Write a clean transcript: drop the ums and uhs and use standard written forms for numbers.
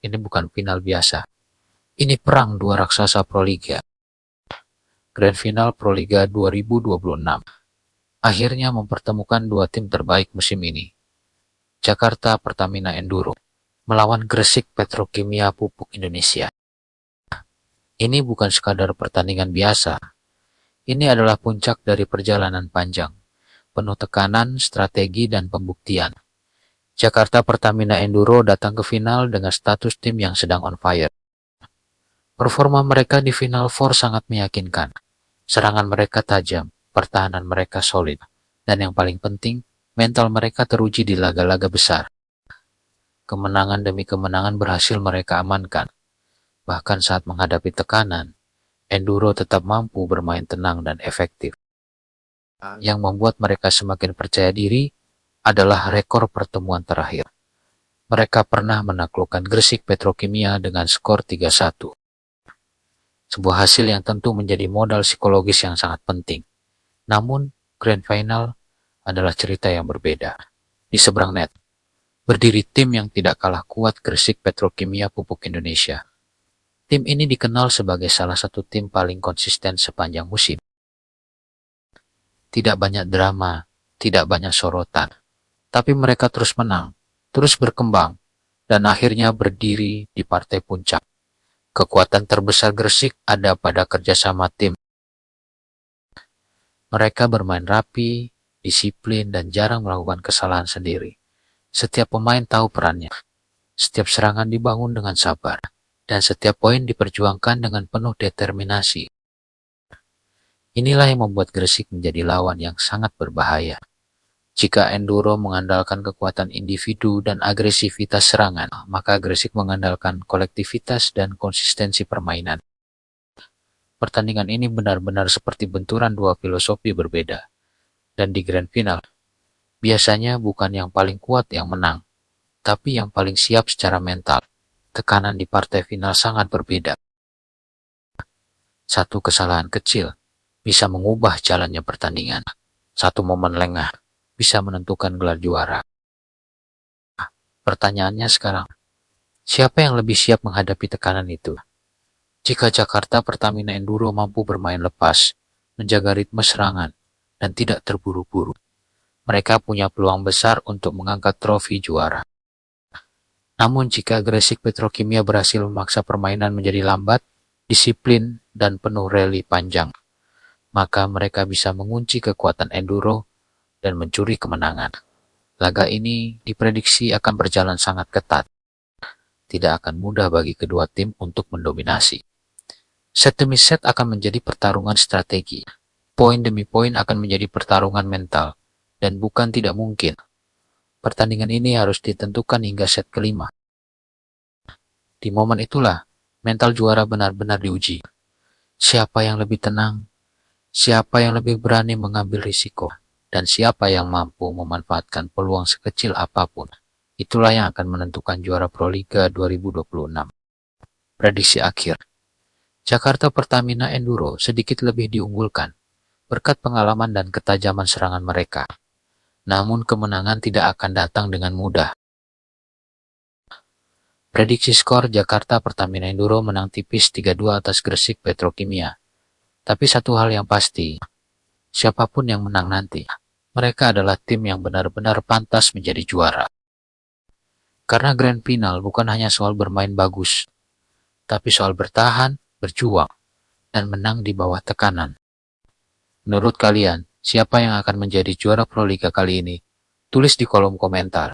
Ini bukan final biasa. Ini perang dua raksasa Proliga. Grand Final Proliga 2026 akhirnya mempertemukan dua tim terbaik musim ini. Jakarta Pertamina Enduro melawan Gresik Petrokimia Pupuk Indonesia. Ini bukan sekadar pertandingan biasa. Ini adalah puncak dari perjalanan panjang, penuh tekanan, strategi, dan pembuktian. Jakarta Pertamina Enduro datang ke final dengan status tim yang sedang on fire. Performa mereka di Final Four sangat meyakinkan. Serangan mereka tajam, pertahanan mereka solid, dan yang paling penting, mental mereka teruji di laga-laga besar. Kemenangan demi kemenangan berhasil mereka amankan. Bahkan saat menghadapi tekanan, Enduro tetap mampu bermain tenang dan efektif. Yang membuat mereka semakin percaya diri adalah rekor pertemuan terakhir. Mereka pernah menaklukkan Gresik Petrokimia dengan skor 3-1. Sebuah hasil yang tentu menjadi modal psikologis yang sangat penting. Namun, Grand Final adalah cerita yang berbeda. Di seberang net, berdiri tim yang tidak kalah kuat Gresik Petrokimia Pupuk Indonesia. Tim ini dikenal sebagai salah satu tim paling konsisten sepanjang musim. Tidak banyak drama, tidak banyak sorotan, tapi mereka terus menang, terus berkembang, dan akhirnya berdiri di partai puncak. Kekuatan terbesar Gresik ada pada kerjasama tim. Mereka bermain rapi, disiplin, dan jarang melakukan kesalahan sendiri. Setiap pemain tahu perannya. Setiap serangan dibangun dengan sabar, dan setiap poin diperjuangkan dengan penuh determinasi. Inilah yang membuat Gresik menjadi lawan yang sangat berbahaya. Jika Enduro mengandalkan kekuatan individu dan agresivitas serangan, maka Gresik mengandalkan kolektivitas dan konsistensi permainan. Pertandingan ini benar-benar seperti benturan dua filosofi berbeda. Dan di Grand Final, biasanya bukan yang paling kuat yang menang, tapi yang paling siap secara mental. Tekanan di partai final sangat berbeda. Satu kesalahan kecil bisa mengubah jalannya pertandingan. Satu momen lengah bisa menentukan gelar juara. Pertanyaannya sekarang, siapa yang lebih siap menghadapi tekanan itu? Jika Jakarta Pertamina Enduro mampu bermain lepas, menjaga ritme serangan, dan tidak terburu-buru, mereka punya peluang besar untuk mengangkat trofi juara. Namun jika Gresik Petrokimia berhasil memaksa permainan menjadi lambat, disiplin, dan penuh rally panjang, maka mereka bisa mengunci kekuatan Enduro dan mencuri kemenangan. Laga ini diprediksi akan berjalan sangat ketat. Tidak akan mudah bagi kedua tim untuk mendominasi. Set demi set akan menjadi pertarungan strategi. Poin demi poin akan menjadi pertarungan mental. Dan bukan tidak mungkin, pertandingan ini harus ditentukan hingga set kelima. Di momen itulah, mental juara benar-benar diuji. Siapa yang lebih tenang, siapa yang lebih berani mengambil risiko, dan siapa yang mampu memanfaatkan peluang sekecil apapun. Itulah yang akan menentukan juara Proliga 2026. Prediksi akhir. Jakarta Pertamina Enduro sedikit lebih diunggulkan berkat pengalaman dan ketajaman serangan mereka. Namun kemenangan tidak akan datang dengan mudah. Prediksi skor Jakarta Pertamina Enduro menang tipis 3-2 atas Gresik Petrokimia. Tapi satu hal yang pasti, siapapun yang menang nanti, mereka adalah tim yang benar-benar pantas menjadi juara. Karena Grand Final bukan hanya soal bermain bagus, tapi soal bertahan, berjuang, dan menang di bawah tekanan. Menurut kalian, siapa yang akan menjadi juara Proliga kali ini? Tulis di kolom komentar.